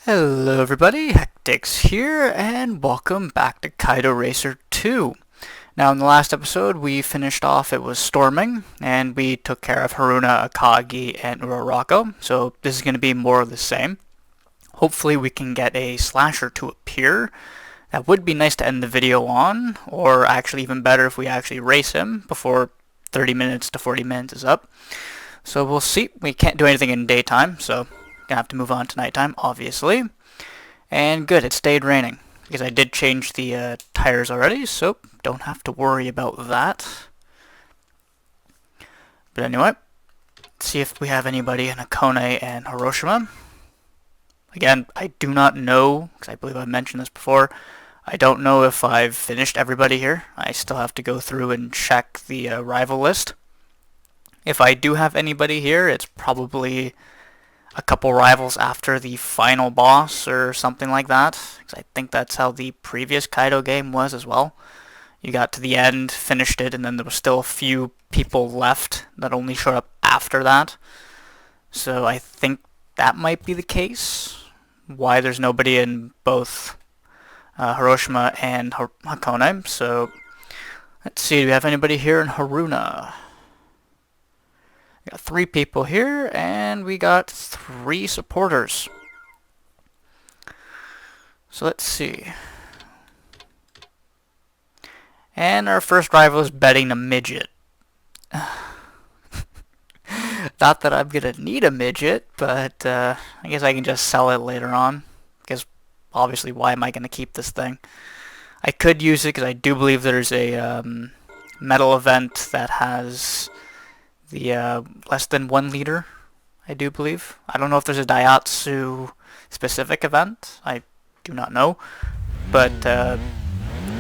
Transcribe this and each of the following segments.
Hello everybody, HectiX here, and welcome back to Kaido Racer 2. Now in the last episode we finished off, it was storming, and we took care of Haruna, Akagi, and Urarako, so this is going to be more of the same. Hopefully we can get a slasher to appear. That would be nice to end the video on, or actually even better if we actually race him before 30 minutes to 40 minutes is up. So we'll see. We can't do anything in daytime, so gonna have to move on to nighttime, obviously. And good, it stayed raining, because I did change the tires already, so don't have to worry about that. But anyway, let's see if we have anybody in Akone and Hiroshima. Again, I do not know, because I believe I've mentioned this before, I don't know if I've finished everybody here. I still have to go through and check the rival list. If I do have anybody here, it's probably a couple rivals after the final boss or something like that, because I think that's how the previous Kaido game was as well. You got to the end, finished it, and then there was still a few people left that only showed up after that. So I think that might be the case, why there's nobody in both Hiroshima and Hakone. So let's see, do we have anybody here in Haruna? We got 3 people here, and we got 3 supporters. So let's see. And our first rival is betting a midget. Not that I'm gonna need a midget, but I guess I can just sell it later on. Because obviously, why am I gonna keep this thing? I could use it because I do believe there's a medal event that has the less than 1 liter, I do believe. I don't know if there's a Daihatsu specific event. I do not know. But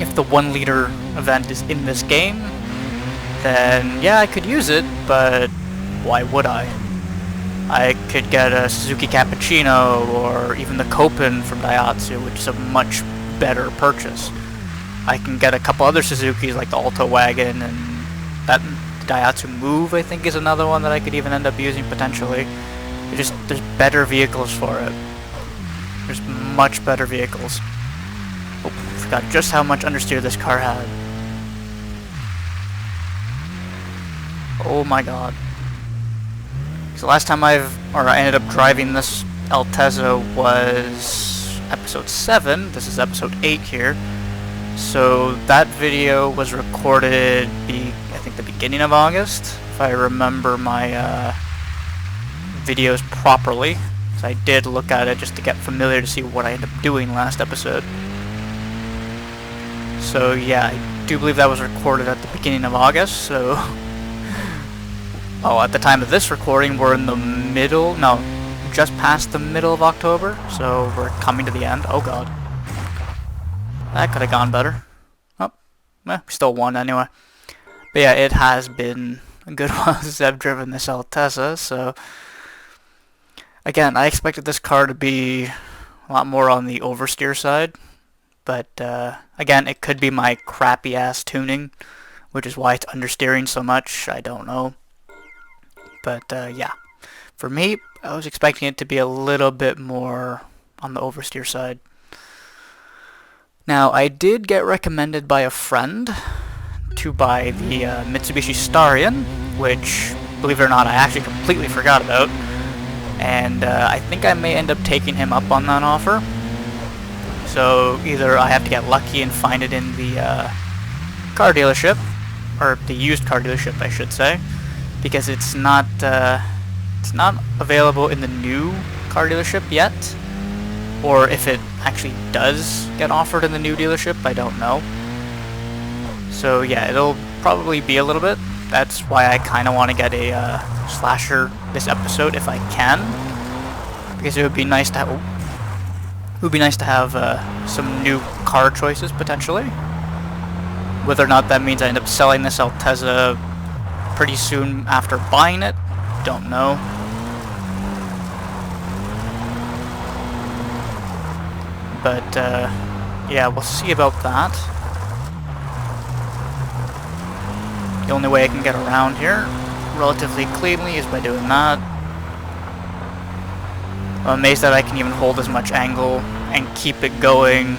if the 1 liter event is in this game, then yeah, I could use it, but why would I? I could get a Suzuki Cappuccino or even the Copen from Daihatsu, which is a much better purchase. I can get a couple other Suzukis like the Alto Wagon, and that Daihatsu Move, I think, is another one that I could even end up using potentially. There's better vehicles for it. There's much better vehicles. Oh, forgot just how much understeer this car had. Oh my god. So last time I ended up driving this Altezza was episode 7. This is episode 8 here. So that video was recorded, I think, the beginning of August, if I remember my videos properly. So I did look at it just to get familiar to see what I ended up doing last episode. So yeah, I do believe that was recorded at the beginning of August, so oh, at the time of this recording, we're in the middle, no, just past the middle of October, so we're coming to the end. Oh god. That could have gone better. Oh, we still won anyway. But yeah, it has been a good while since I've driven this Altezza, so again, I expected this car to be a lot more on the oversteer side, but again, it could be my crappy ass tuning, which is why it's understeering so much. I don't know. But yeah, for me, I was expecting it to be a little bit more on the oversteer side. Now, I did get recommended by a friend to buy the Mitsubishi Starion, which, believe it or not, I actually completely forgot about. And I think I may end up taking him up on that offer. So either I have to get lucky and find it in the car dealership, or the used car dealership, I should say, because it's not available in the new car dealership yet. Or if it actually does get offered in the new dealership, I don't know. So yeah, it'll probably be a little bit. That's why I kind of want to get a slasher this episode if I can, because it would be nice to have some new car choices potentially. Whether or not that means I end up selling this Altezza pretty soon after buying it, don't know. But yeah, we'll see about that. The only way I can get around here relatively cleanly is by doing that. I'm amazed that I can even hold as much angle and keep it going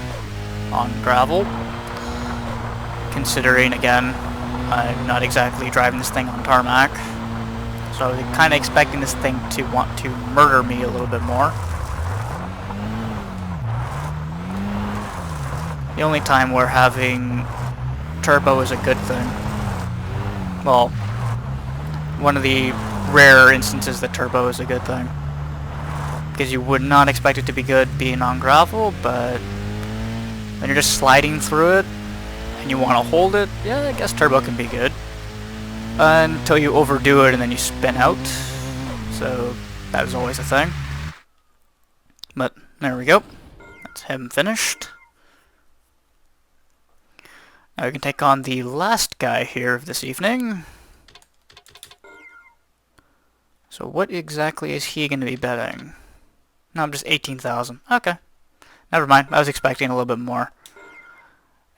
on gravel. Considering, again, I'm not exactly driving this thing on tarmac. So I was kind of expecting this thing to want to murder me a little bit more. The only time where having turbo is a good thing. Well, one of the rare instances that turbo is a good thing. Because you would not expect it to be good being on gravel, but when you're just sliding through it and you want to hold it, yeah, I guess turbo can be good. Until you overdo it and then you spin out. So that is always a thing. But there we go. That's him finished. Now we can take on the last guy here of this evening. So what exactly is he going to be betting? No, I'm just 18,000. Okay. Never mind. I was expecting a little bit more.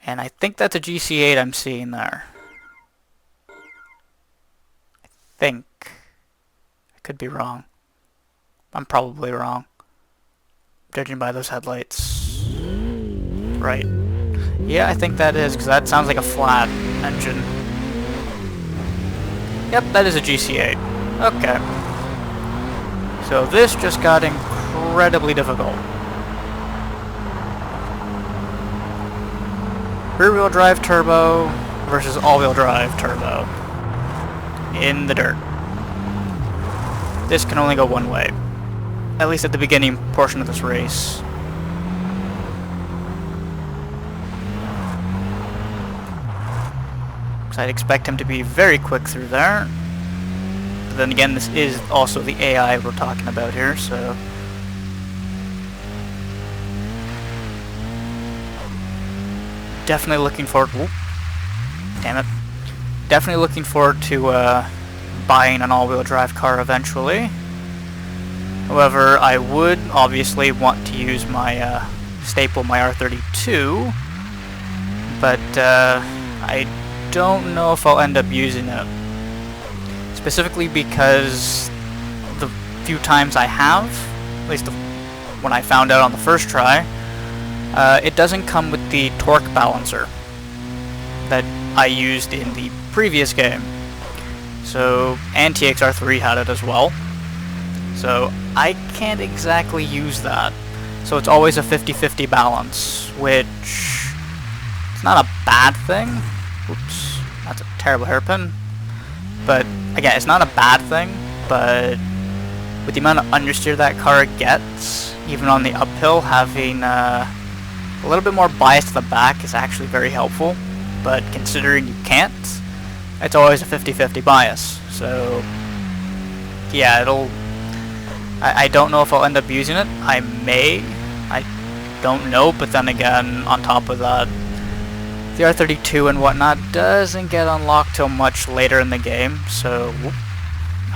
And I think that's a GC8 I'm seeing there. I think. I could be wrong. I'm probably wrong. Judging by those headlights. Right. Yeah, I think that is, because that sounds like a flat engine. Yep, that is a GC8. Okay. So this just got incredibly difficult. Rear-wheel drive turbo versus all-wheel drive turbo. In the dirt. This can only go one way. At least at the beginning portion of this race. I'd expect him to be very quick through there. But then again, this is also the AI we're talking about here, so... Definitely looking forward... Whoop. Damn it. Definitely looking forward to buying an all-wheel drive car eventually. However, I would obviously want to use my staple, my R32. But I don't know if I'll end up using it. Specifically because the few times I have, at least when I found out on the first try, it doesn't come with the torque balancer that I used in the previous game. So, and TXR3 had it as well. So, I can't exactly use that. So it's always a 50-50 balance, which it's not a bad thing. Oops, that's a terrible hairpin. But again, it's not a bad thing, but with the amount of understeer that car gets, even on the uphill, having a little bit more bias to the back is actually very helpful. But considering you can't, it's always a 50-50 bias. So yeah, I don't know if I'll end up using it. I may. I don't know, but then again, on top of that, the R32 and whatnot doesn't get unlocked till much later in the game, so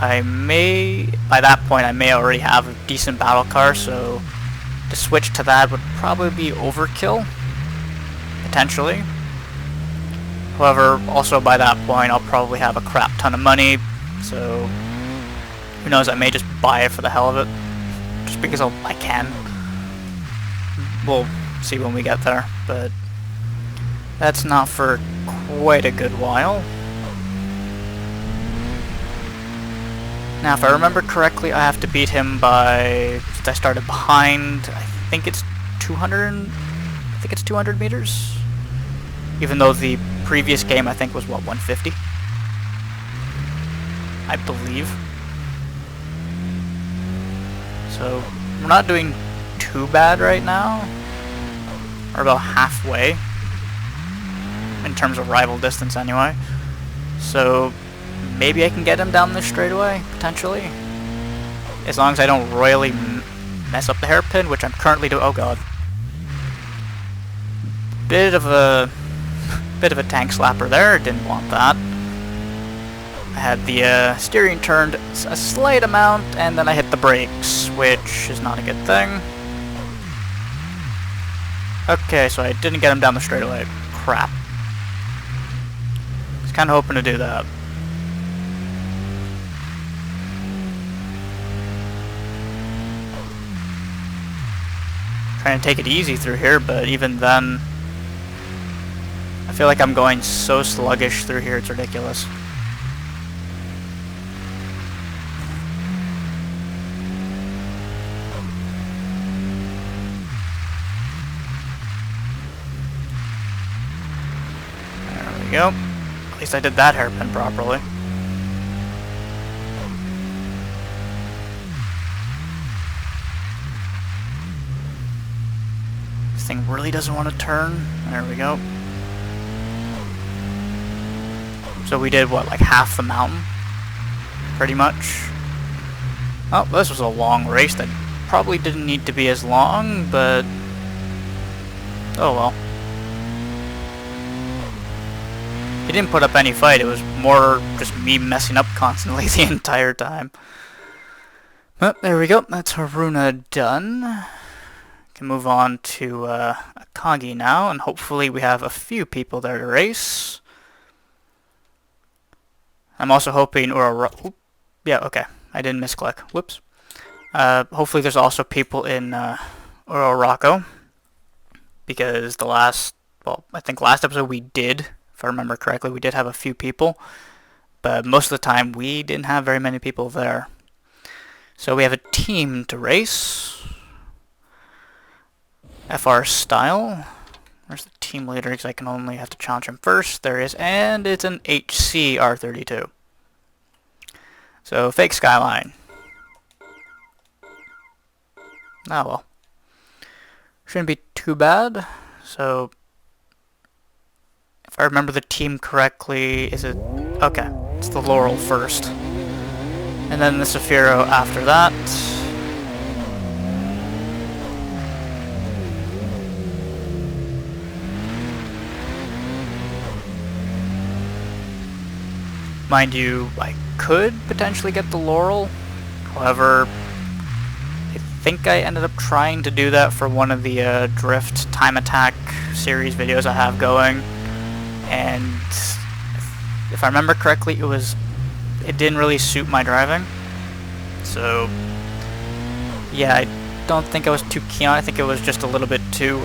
I may, by that point, I may already have a decent battle car, so to switch to that would probably be overkill, potentially. However, also by that point, I'll probably have a crap ton of money, so who knows, I may just buy it for the hell of it, just because I can. We'll see when we get there, but that's not for quite a good while. Now, if I remember correctly, I have to beat him by, since I started behind, I think it's 200 meters? Even though the previous game, I think, was, what, 150? I believe. So, we're not doing too bad right now. We're about halfway. In terms of rival distance, anyway. So, maybe I can get him down this straightaway, potentially. As long as I don't royally mess up the hairpin, which I'm currently doing. Oh god. Bit of a tank slapper there, didn't want that. I had the steering turned a slight amount, and then I hit the brakes, which is not a good thing. Okay, so I didn't get him down the straightaway. Crap. I was kind of hoping to do that. Trying to take it easy through here, but even then, I feel like I'm going so sluggish through here, it's ridiculous. There we go. At least I did that hairpin properly. This thing really doesn't want to turn. There we go. So we did, what, like half the mountain? Pretty much. Oh, this was a long race that probably didn't need to be as long, but... oh well. He didn't put up any fight, it was more just me messing up constantly the entire time. But there we go, that's Haruna done. Can move on to Akagi now, and hopefully we have a few people there to race. I'm also hoping, yeah, okay, I didn't misclick, whoops. Hopefully there's also people in Urarako, because the last, well, I think last episode we did, if I remember correctly, we did have a few people, but most of the time we didn't have very many people there. So we have a team to race. FR style. Where's the team leader? Because I can only have to challenge him first. There he is, and it's an HC R32. So fake skyline. Oh well. Shouldn't be too bad. So if I remember the team correctly, is it... okay, it's the Laurel first. And then the Saphiro after that. Mind you, I could potentially get the Laurel. However, I think I ended up trying to do that for one of the Drift Time Attack series videos I have going. And if I remember correctly, it didn't really suit my driving. So, yeah, I don't think I was too keen on it. I think it was just a little bit too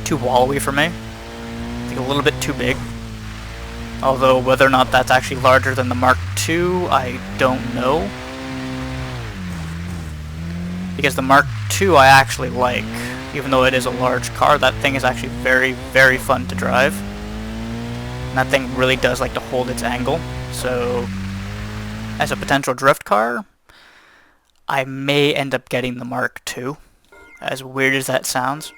wallowy for me. I think a little bit too big. Although whether or not that's actually larger than the Mark II, I don't know. Because the Mark II I actually like. Even though it is a large car, that thing is actually very, very fun to drive. And that thing really does like to hold its angle. So, as a potential drift car, I may end up getting the Mark II. As weird as that sounds.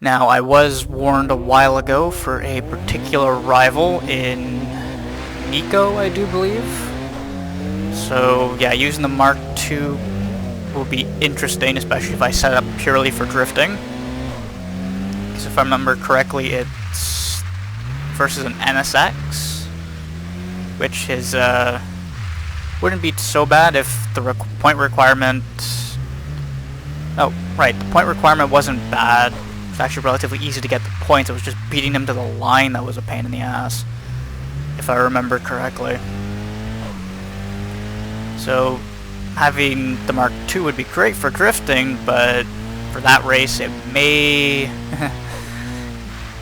Now, I was warned a while ago for a particular rival in Nico, I do believe. So, yeah, using the Mark II will be interesting, especially if I set it up purely for drifting. Because if I remember correctly, it's versus an NSX, which is, wouldn't be so bad if the point requirement... oh, right, the point requirement wasn't bad. It's actually relatively easy to get the points. It was just beating him to the line that was a pain in the ass, if I remember correctly. So, having the Mark II would be great for drifting, but for that race it may...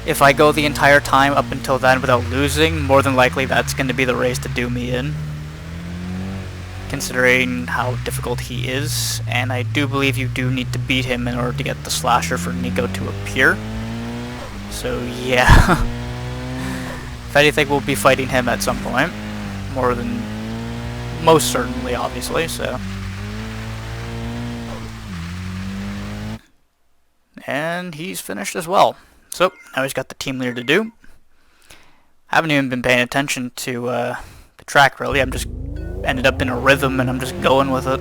if I go the entire time up until then without losing, more than likely that's going to be the race to do me in. Considering how difficult he is, and I do believe you do need to beat him in order to get the slasher for Nico to appear. So yeah, if anything we'll be fighting him at some point, more than most certainly obviously, so. And he's finished as well. So now he's got the team leader to do. Haven't even been paying attention to the track really, I'm just ended up in a rhythm and I'm just going with it.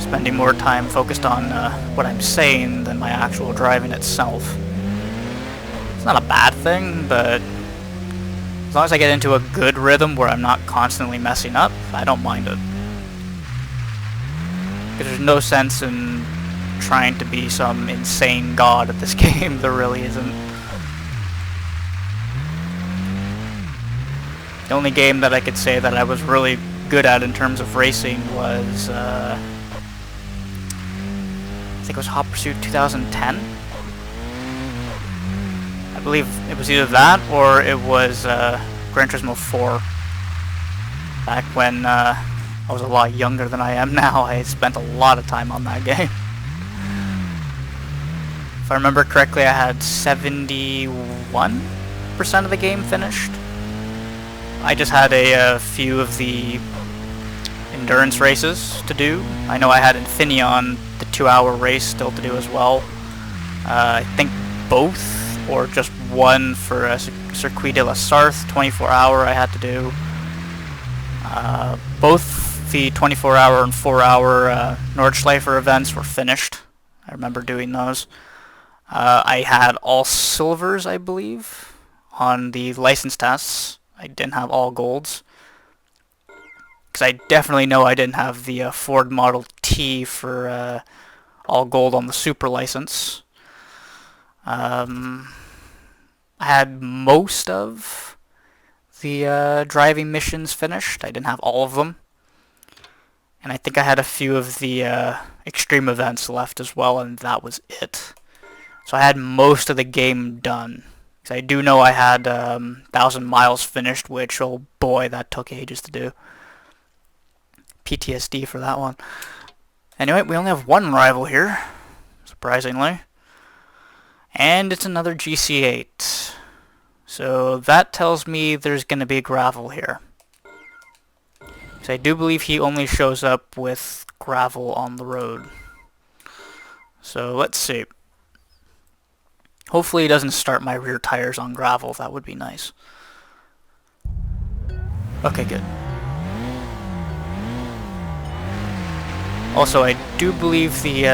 Spending more time focused on what I'm saying than my actual driving itself. It's not a bad thing, but as long as I get into a good rhythm where I'm not constantly messing up, I don't mind it. Because there's no sense in trying to be some insane god at this game, there really isn't. The The only game that I could say that I was really good at in terms of racing was, I think it was Hot Pursuit 2010. I believe it was either that or it was Gran Turismo 4. Back when I was a lot younger than I am now, I spent a lot of time on that game. If I remember correctly, I had 71% of the game finished. I just had a few of the endurance races to do. I know I had Infineon, the 2-hour race, still to do as well. I think both, or just one for Circuit de la Sarthe, 24-hour I had to do. Both the 24-hour and 4-hour Nordschleifer events were finished. I remember doing those. I had all silvers, I believe, on the license tests. I didn't have all golds. Because I definitely know I didn't have the Ford Model T for all gold on the super license. I had most of the driving missions finished. I didn't have all of them. And I think I had a few of the extreme events left as well, and that was it. So I had most of the game done. Because I do know I had 1,000 miles finished, which, oh boy, that took ages to do. PTSD for that one. Anyway, we only have one rival here, surprisingly. And it's another GC8. So that tells me there's going to be gravel here. Because I do believe he only shows up with gravel on the road. So let's see. Hopefully he doesn't start my rear tires on gravel. That would be nice. Okay, good. Also, I do believe the...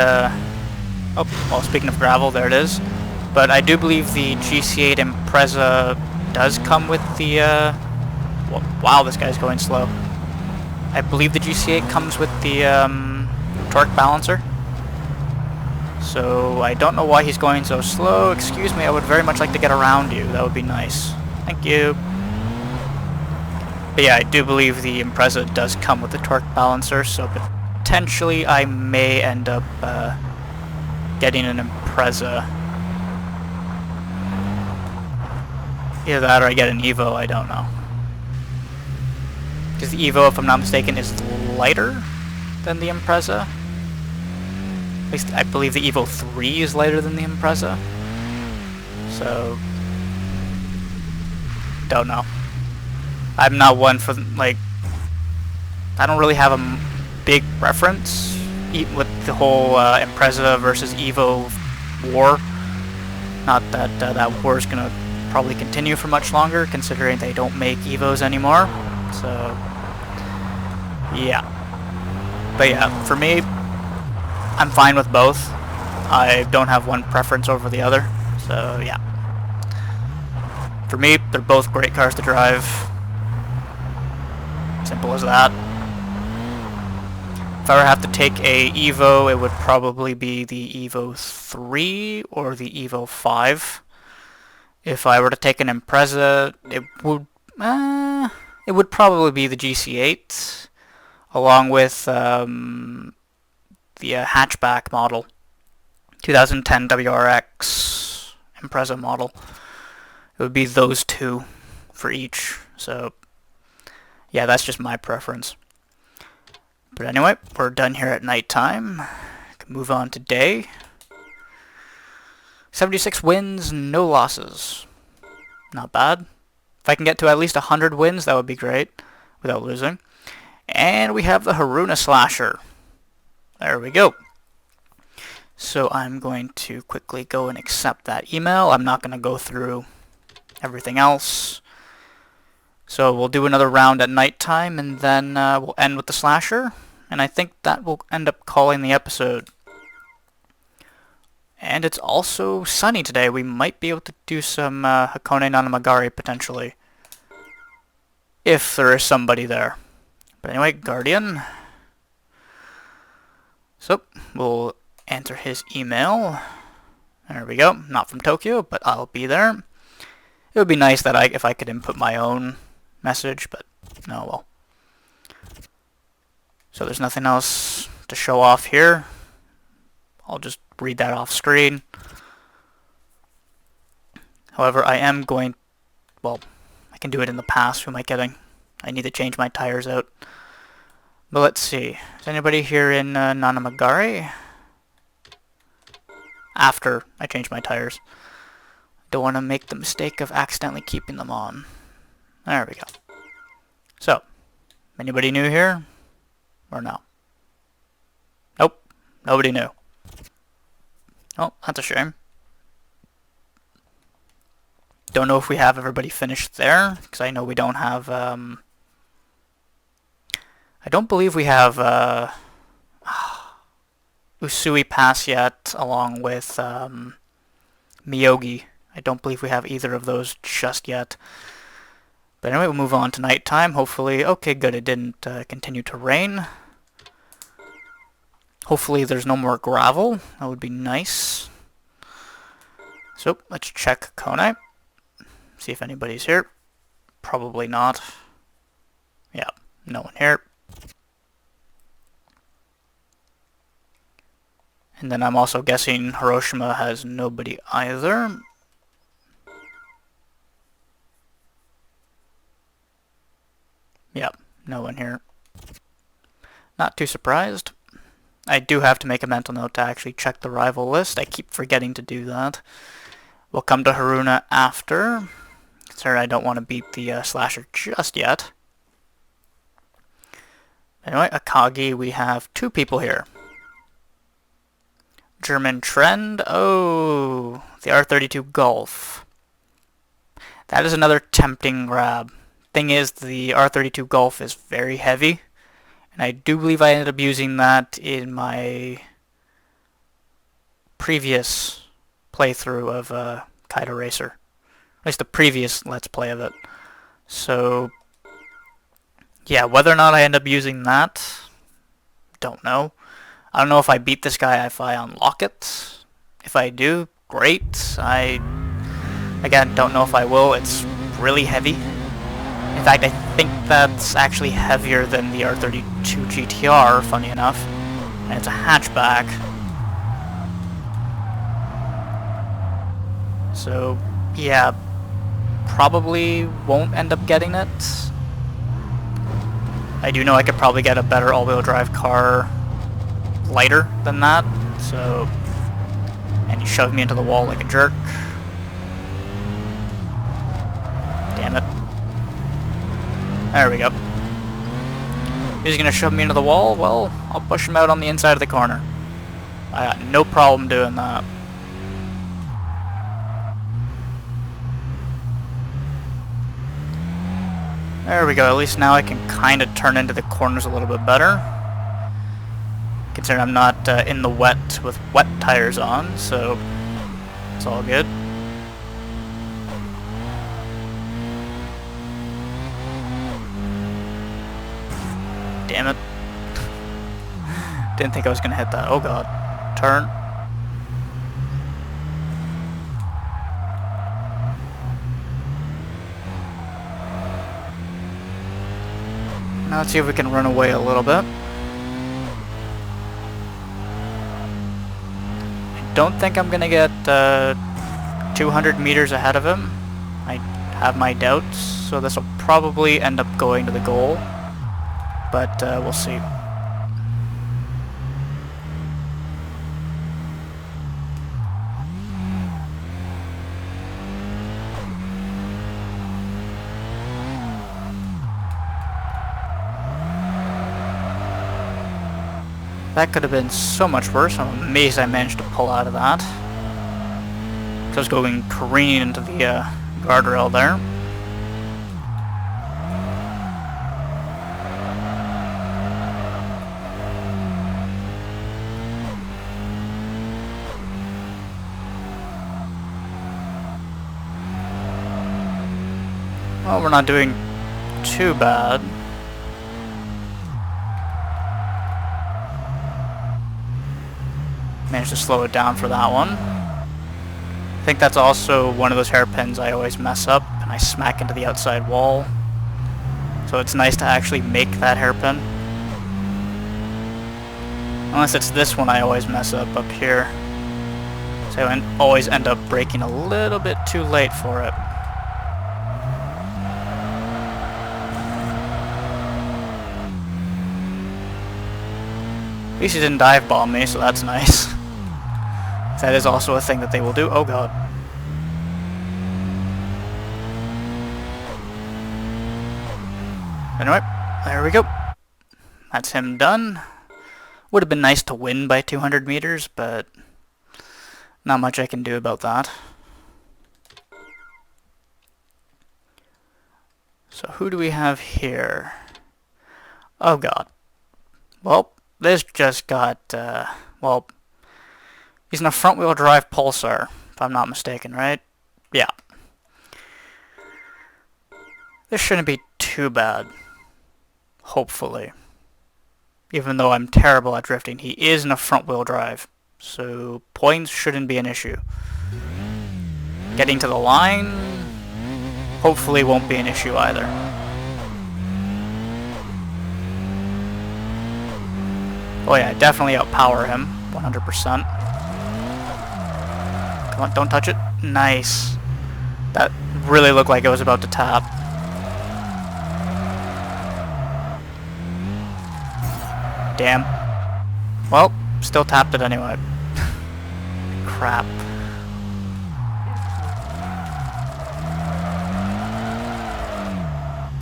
oh, well, speaking of gravel, there it is. But I do believe the GC8 Impreza does come with the... wow, this guy's going slow. I believe the GC8 comes with the torque balancer. So I don't know why he's going so slow. Excuse me, I would very much like to get around you. That would be nice. Thank you. But yeah, I do believe the Impreza does come with the torque balancer, so potentially I may end up getting an Impreza. Either that or I get an Evo, I don't know. Because the Evo, if I'm not mistaken, is lighter than the Impreza. At least I believe the Evo 3 is lighter than the Impreza. So, don't know. I'm not one for, like, I don't really have a big preference with the whole Impreza versus Evo war. Not that that war is going to probably continue for much longer, considering they don't make Evos anymore. So, yeah. But yeah, for me, I'm fine with both. I don't have one preference over the other. So, yeah. For me, they're both great cars to drive. Simple as that. If I were to have to take a Evo, it would probably be the Evo 3 or the Evo 5. If I were to take an Impreza, it would probably be the GC8, along with the hatchback model, 2010 WRX Impreza model. It would be those two for each. So, yeah, that's just my preference. But anyway, we're done here at nighttime. Can move on to day. 76 wins, no losses. Not bad. If I can get to at least 100 wins, that would be great, without losing. And we have the Haruna Slasher. There we go. So I'm going to quickly go and accept that email. I'm not going to go through everything else. So we'll do another round at nighttime, and then we'll end with the Slasher. And I think that will end up calling the episode. And it's also sunny today. We might be able to do some Hakone Nanamagari potentially. If there is somebody there. But anyway, Guardian. So, we'll enter his email. There we go. Not from Tokyo, but I'll be there. It would be nice that if I could input my own message, but no, well. So there's nothing else to show off here. I'll just read that off screen. However, I am going, well, I can do it in the past. Who am I kidding? I need to change my tires out. But let's see. Is anybody here in Nanamagari? After I change my tires. Don't want to make the mistake of accidentally keeping them on. There we go. So, anybody new here? Or no? Nope. Nobody new. Oh, that's a shame. Don't know if we have everybody finished there, because I know we don't have, I don't believe we have, Usui Pass yet, along with, Miyogi. I don't believe we have either of those just yet. But anyway, we'll move on to nighttime, hopefully. Okay, good, it didn't continue to rain. Hopefully there's no more gravel. That would be nice. So, let's check Kone. See if anybody's here. Probably not. Yeah, no one here. And then I'm also guessing Hiroshima has nobody either. Yep, no one here. Not too surprised. I do have to make a mental note to actually check the rival list. I keep forgetting to do that. We'll come to Haruna after. Sorry, I don't want to beat the slasher just yet. Anyway, Akagi, we have 2 people here. German Trend. Oh, the R32 Golf. That is another tempting grab. Thing is, the R32 Golf is very heavy, and I do believe I ended up using that in my previous playthrough of Kaido Racer. At least the previous Let's Play of it. So, yeah, whether or not I end up using that, don't know. I don't know if I beat this guy if I unlock it. If I do, great. I, again, don't know if I will. It's really heavy. In fact, I think that's actually heavier than the R32 GTR, funny enough. And it's a hatchback. So, yeah, probably won't end up getting it. I do know I could probably get a better all-wheel drive car lighter than that, so... And he shoved me into the wall like a jerk. Damn it. There we go. He's gonna shove me into the wall? Well, I'll push him out on the inside of the corner. I got no problem doing that. There we go, at least now I can kind of turn into the corners a little bit better. Considering I'm not in the wet with wet tires on, so it's all good. Damn it. Didn't think I was gonna hit that. Oh god. Turn. Now let's see if we can run away a little bit. I don't think I'm gonna get 200 meters ahead of him. I have my doubts, so this will probably end up going to the goal. But we'll see. That could have been so much worse. I'm amazed I managed to pull out of that. I was going careening into the guardrail there. Well, we're not doing too bad. Managed to slow it down for that one. I think that's also one of those hairpins I always mess up, and I smack into the outside wall. So it's nice to actually make that hairpin. Unless it's this one I always mess up here. So I always end up braking a little bit too late for it. At least he didn't dive bomb me, so that's nice. That is also a thing that they will do. Oh god. Anyway, there we go. That's him done. Would have been nice to win by 200 meters, but not much I can do about that. So who do we have here? Oh god. Well, this just got, well, he's in a front-wheel drive Pulsar, if I'm not mistaken, right? Yeah. This shouldn't be too bad. Hopefully. Even though I'm terrible at drifting, he is in a front-wheel drive, so points shouldn't be an issue. Getting to the line, hopefully won't be an issue either. Oh yeah, definitely outpower him, 100%. Come on, don't touch it. Nice. That really looked like it was about to tap. Damn. Well, still tapped it anyway. Crap.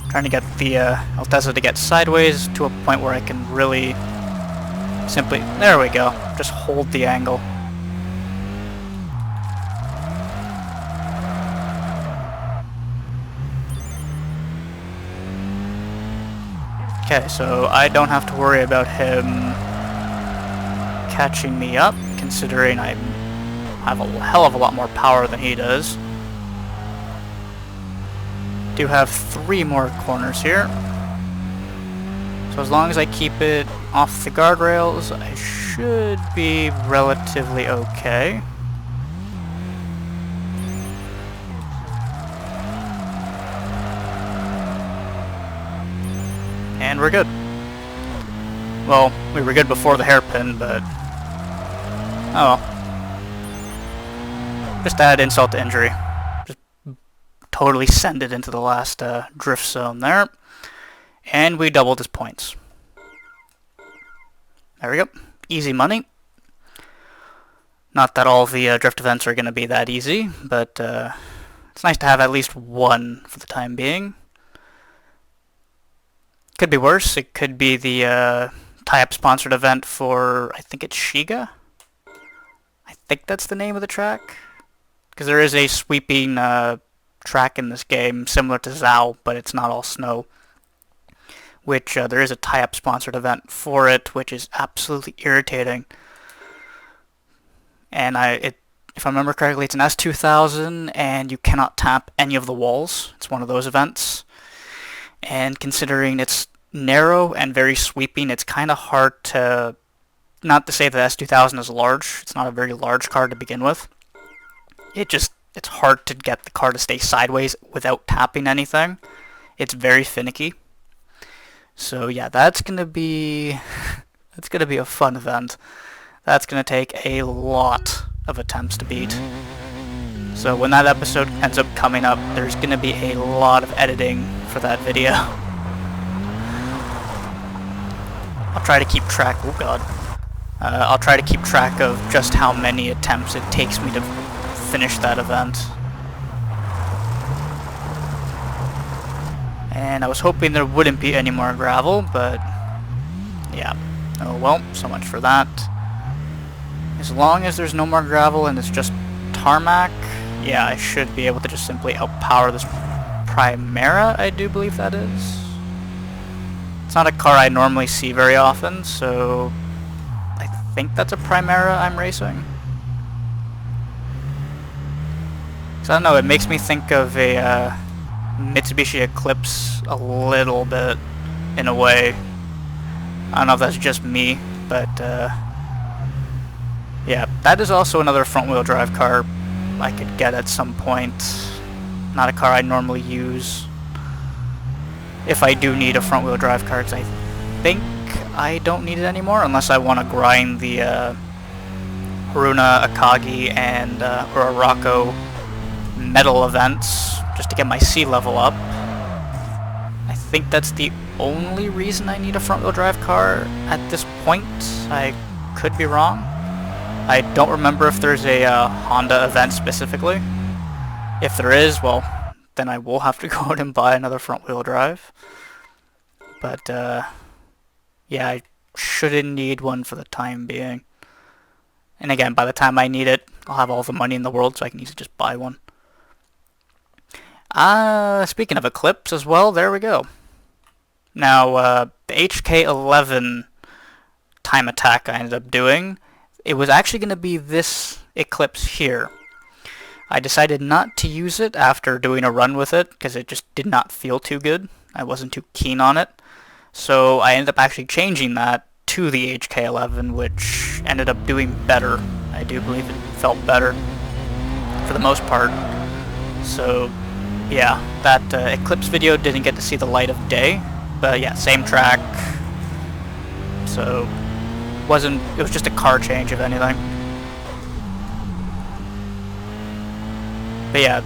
Trying to get the Altezza to get sideways to a point where I can really simply... There we go. Just hold the angle. Okay, so I don't have to worry about him catching me up, considering I have a hell of a lot more power than he does. Do have 3 more corners here. So as long as I keep it off the guardrails, I should be relatively okay. And we're good. Well, we were good before the hairpin, but... oh well. Just add insult to injury. Just totally send it into the last drift zone there. And we doubled his points. There we go. Easy money. Not that all the drift events are going to be that easy, but it's nice to have at least one for the time being. Could be worse. It could be the tie-up sponsored event for, I think it's Shiga? I think that's the name of the track. Because there is a sweeping track in this game, similar to Zao, but it's not all snow. Which, there is a tie-up sponsored event for it, which is absolutely irritating. And if I remember correctly, it's an S2000, and you cannot tap any of the walls. It's one of those events. And considering it's narrow and very sweeping, it's kind of hard to... not to say that S2000 is large. It's not a very large car to begin with. It's hard to get the car to stay sideways without tapping anything. It's very finicky. So yeah, that's gonna be a fun event. That's gonna take a lot of attempts to beat. So when that episode ends up coming up, there's gonna be a lot of editing for that video. I'll try to keep track. Oh god. I'll try to keep track of just how many attempts it takes me to finish that event. And I was hoping there wouldn't be any more gravel, but yeah. Oh well, so much for that. As long as there's no more gravel and it's just tarmac, yeah, I should be able to just simply outpower this Primera, I do believe that is. It's not a car I normally see very often, so I think that's a Primera I'm racing. So I don't know, it makes me think of a Mitsubishi Eclipse a little bit, in a way. I don't know if that's just me, but yeah, that is also another front-wheel drive car I could get at some point. Not a car I normally use. if I do need a front-wheel drive car, 'cause I think I don't need it anymore unless I want to grind the Haruna, Akagi, and Urarako metal events just to get my sea level up. I think that's the only reason I need a front-wheel drive car at this point. I could be wrong. I don't remember if there's a Honda event specifically. If there is, well, then I will have to go out and buy another front-wheel drive. But, yeah, I shouldn't need one for the time being. And again, by the time I need it, I'll have all the money in the world, so I can easily just buy one. Speaking of Eclipse as well, there we go. Now, the HK11 time attack I ended up doing, it was actually going to be this Eclipse here. I decided not to use it after doing a run with it, because it just did not feel too good. I wasn't too keen on it. So I ended up actually changing that to the HK11, which ended up doing better. I do believe it felt better for the most part. So yeah, that Eclipse video didn't get to see the light of day, but yeah, same track. So it was just a car change if anything. But yeah,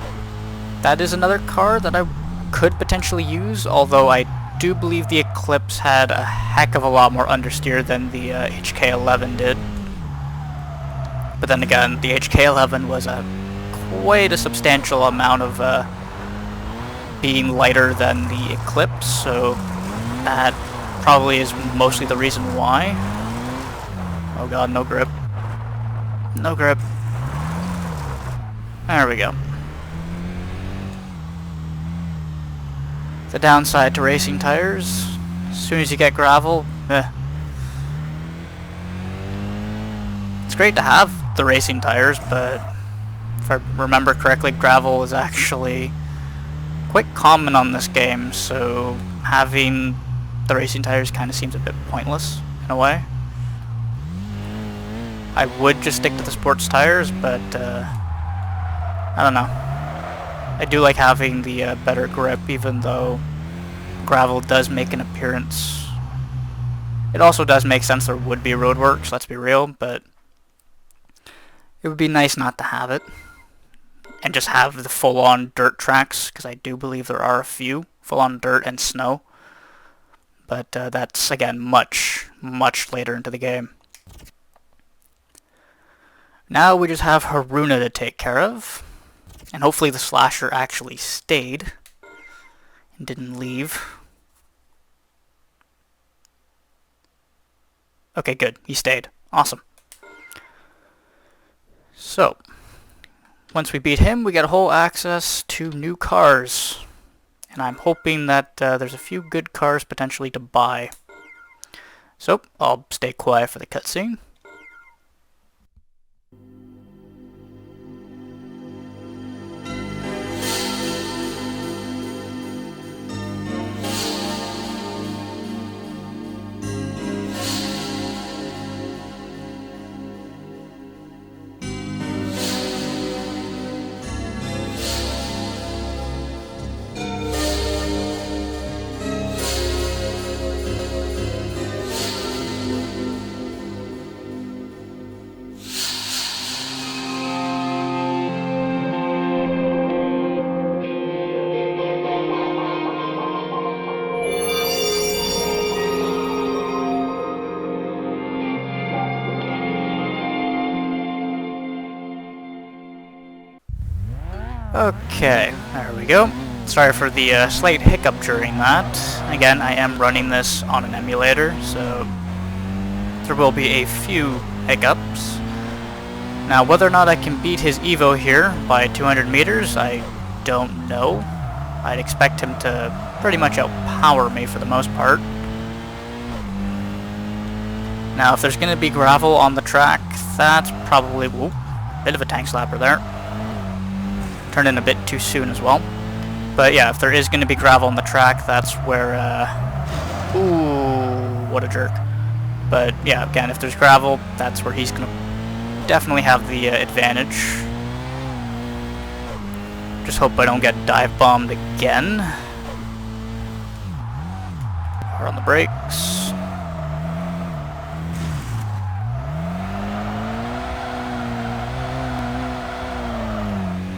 that is another car that I could potentially use, although I do believe the Eclipse had a heck of a lot more understeer than the HK11 did. But then again, the HK11 was quite a substantial amount of being lighter than the Eclipse, so that probably is mostly the reason why. Oh god, no grip. No grip. There we go. The downside to racing tires, as soon as you get gravel, It's great to have the racing tires, but if I remember correctly, gravel is actually quite common on this game, so having the racing tires kind of seems a bit pointless, in a way. I would just stick to the sports tires, but I don't know. I do like having the better grip, even though gravel does make an appearance. It also does make sense there would be roadworks, let's be real, but it would be nice not to have it. And just have the full-on dirt tracks, because I do believe there are a few full-on dirt and snow. But that's, again, much, much later into the game. Now we just have Haruna to take care of. And hopefully the slasher actually stayed and didn't leave. Okay, good. He stayed. Awesome. So, once we beat him, we get whole access to new cars. And I'm hoping that there's a few good cars potentially to buy. So, I'll stay quiet for the cutscene. Okay, there we go. Sorry for the slight hiccup during that. Again, I am running this on an emulator, so there will be a few hiccups. Now, whether or not I can beat his Evo here by 200 meters, I don't know. I'd expect him to pretty much outpower me for the most part. Now, if there's going to be gravel on the track, that's probably... Whoop, bit of a tank slapper there. Turned in a bit too soon as well. But yeah, if there is going to be gravel on the track, that's where... Ooh, what a jerk. But yeah, again, if there's gravel, that's where he's going to definitely have the advantage. Just hope I don't get dive bombed again. on the brakes.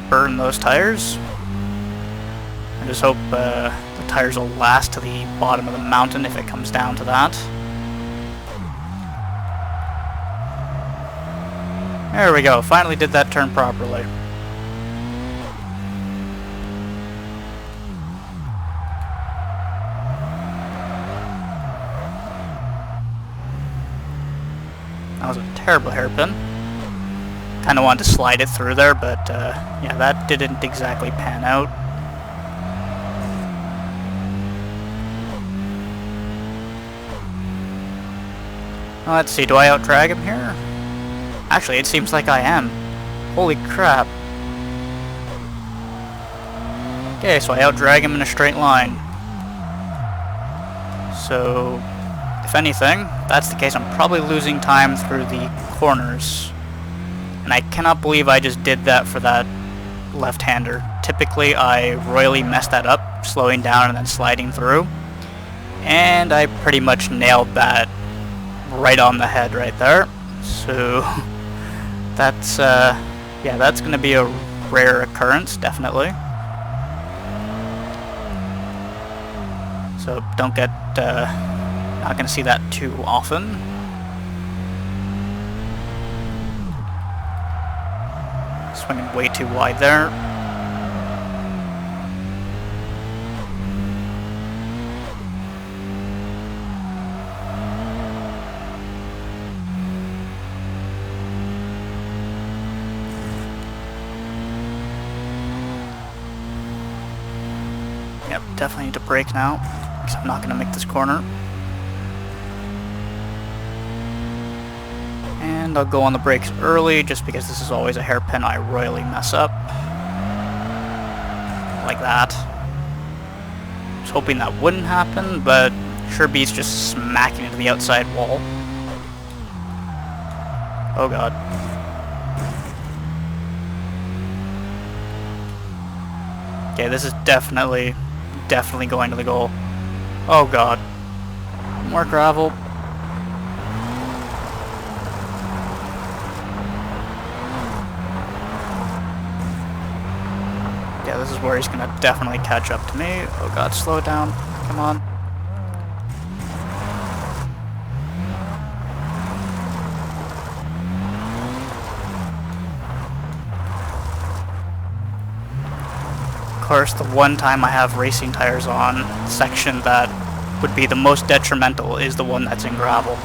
Burn those tires. I just hope the tires will last to the bottom of the mountain if it comes down to that. There we go, finally did that turn properly. That was a terrible hairpin. Kind of wanted to slide it through there, but yeah, that didn't exactly pan out. Let's see, do I out-drag him here? Actually, it seems like I am. Holy crap. Okay, so I out-drag him in a straight line. So, if anything, if that's the case, I'm probably losing time through the corners. And I cannot believe I just did that for that left-hander. Typically, I royally mess that up, slowing down and then sliding through. And I pretty much nailed that right on the head right there. So, that's, yeah, that's going to be a rare occurrence, definitely. So, don't get, not going to see that too often. Swinging way too wide there. Yep, definitely need to brake now, because I'm not going to make this corner. And I'll go on the brakes early, just because this is always a hairpin I royally mess up. Like that. I was hoping that wouldn't happen, but sure beats just smacking into the outside wall. Oh god. Okay, this is definitely going to the goal. Oh god. More gravel. Yeah, this is where he's gonna definitely catch up to me. Oh god, slow it down. Come on. Of course, the one time I have racing tires on, the section that would be the most detrimental is the one that's in gravel.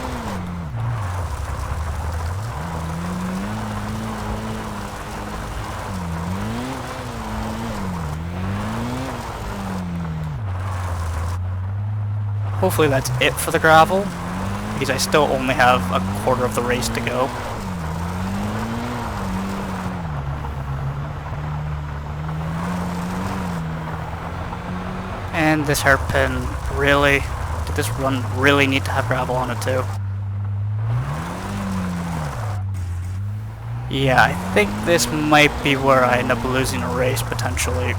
Hopefully that's it for the gravel, because I still only have a quarter of the race to go. And this hairpin really, did this run really need to have gravel on it too? Yeah, I think this might be where I end up losing a race potentially.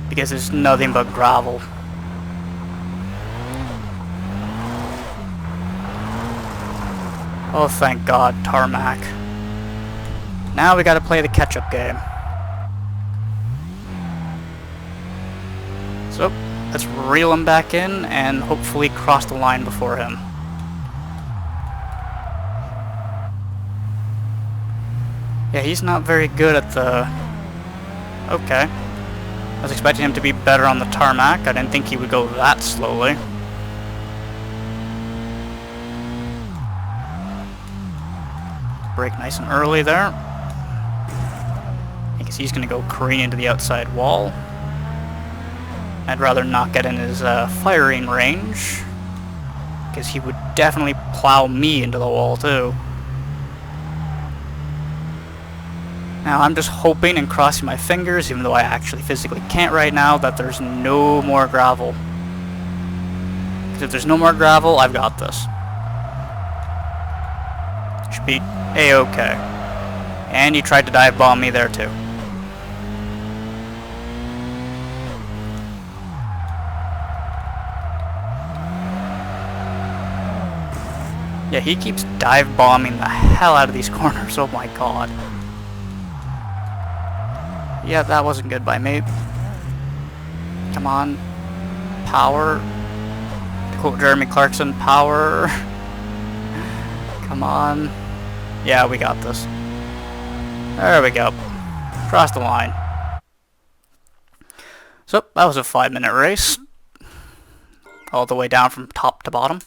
Because there's nothing but gravel. Oh, thank God, tarmac. Now we gotta play the catch-up game. So, let's reel him back in and hopefully cross the line before him. Yeah, he's not very good at the... Okay. I was expecting him to be better on the tarmac. I didn't think he would go that slowly. Brake nice and early there. Because he's going to go careening into the outside wall. I'd rather not get in his firing range, because he would definitely plow me into the wall too. Now I'm just hoping and crossing my fingers, even though I actually physically can't right now, that there's no more gravel. Because if there's no more gravel, I've got this. Should be A-okay. And he tried to dive bomb me there too. Yeah, he keeps dive bombing the hell out of these corners. Oh my god. Yeah, that wasn't good by me. Come on. Power. To quote Jeremy Clarkson, power. Come on. Yeah, we got this. There we go. Cross the line. So, that was a 5-minute race. All the way down from top to bottom.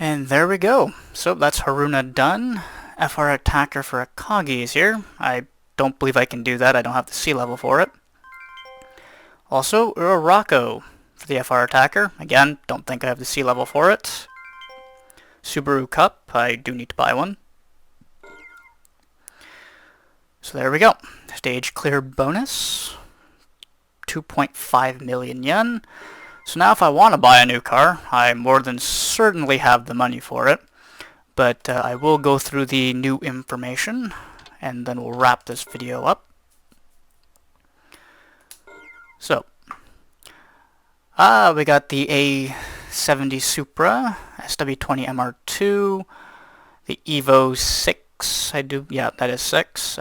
And there we go. So that's Haruna done. FR attacker for Akagi is here. I don't believe I can do that. I don't have the sea level for it. Also, Urarako for the FR attacker. Again, don't think I have the sea level for it. Subaru Cup. I do need to buy one. So there we go. Stage clear bonus. 2.5 million yen. So now if I want to buy a new car, I more than certainly have the money for it. But I will go through the new information, and then we'll wrap this video up. So, we got the A70 Supra, SW20 MR2, the Evo 6, that is 6,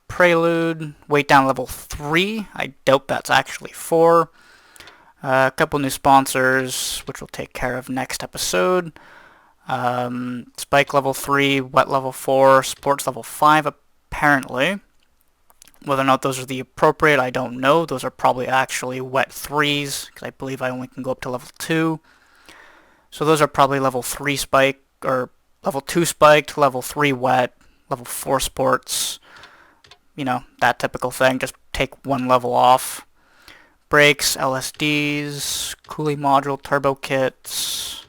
Prelude, weight down level 3, I doubt that's actually 4, a couple new sponsors, which we'll take care of next episode. Spike level 3, wet level 4, sports level 5 apparently. Whether or not those are the appropriate, I don't know. Those are probably actually wet 3s, because I believe I only can go up to level 2. So those are probably level 3 spike, or level 2 spiked, level 3 wet, level 4 sports. You know, that typical thing, just take one level off. Brakes, LSDs, cooling module, turbo kits,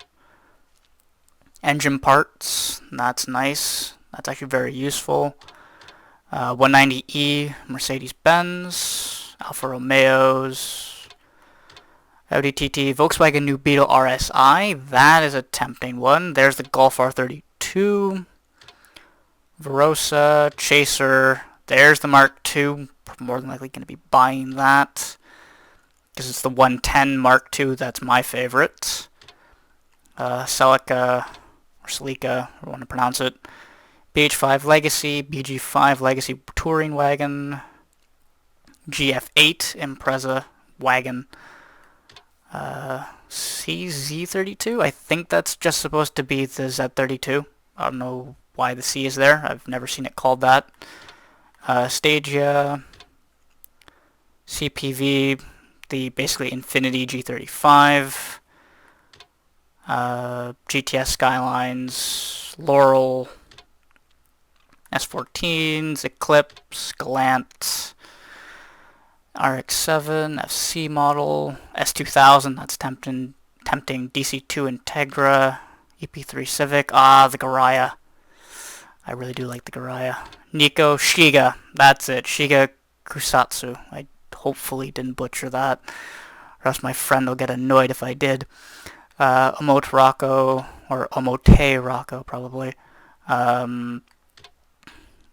engine parts, that's nice. That's actually very useful. 190E, Mercedes-Benz, Alfa Romeos, Audi TT, Volkswagen New Beetle RSI, that is a tempting one. There's the Golf R32, Verosa, Chaser, there's the Mark II, more than likely going to be buying that, because it's the 110 Mark II, that's my favorite. Celica, or Celica, I want to pronounce it. BH5 Legacy, BG5 Legacy Touring Wagon, GF8 Impreza Wagon, CZ32, I think that's just supposed to be the Z32. I don't know why the C is there, I've never seen it called that. Stagia, CPV, the basically Infinity G35, GTS Skylines, Laurel, S14s, Eclipse, Galant, RX-7, FC model, S2000, that's tempting, DC2 Integra, EP3 Civic, the Garaya. I really do like the Garaya. Nico, Shiga, that's it, Shiga Kusatsu. I hopefully didn't butcher that, or else my friend will get annoyed if I did. Omote Rocco, or Omote Rocco probably.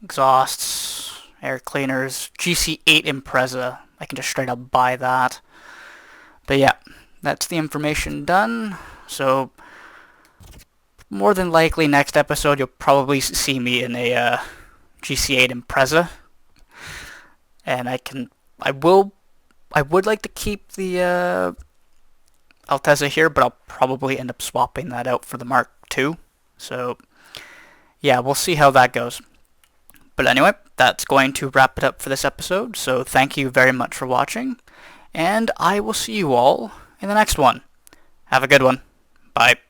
Exhausts, air cleaners, GC8 Impreza. I can just straight up buy that. But yeah, that's the information done. So more than likely next episode you'll probably see me in a GC8 Impreza, and I would like to keep the Altezza here, but I'll probably end up swapping that out for the Mark II. So yeah, we'll see how that goes. But anyway, that's going to wrap it up for this episode. So thank you very much for watching, and I will see you all in the next one. Have a good one. Bye.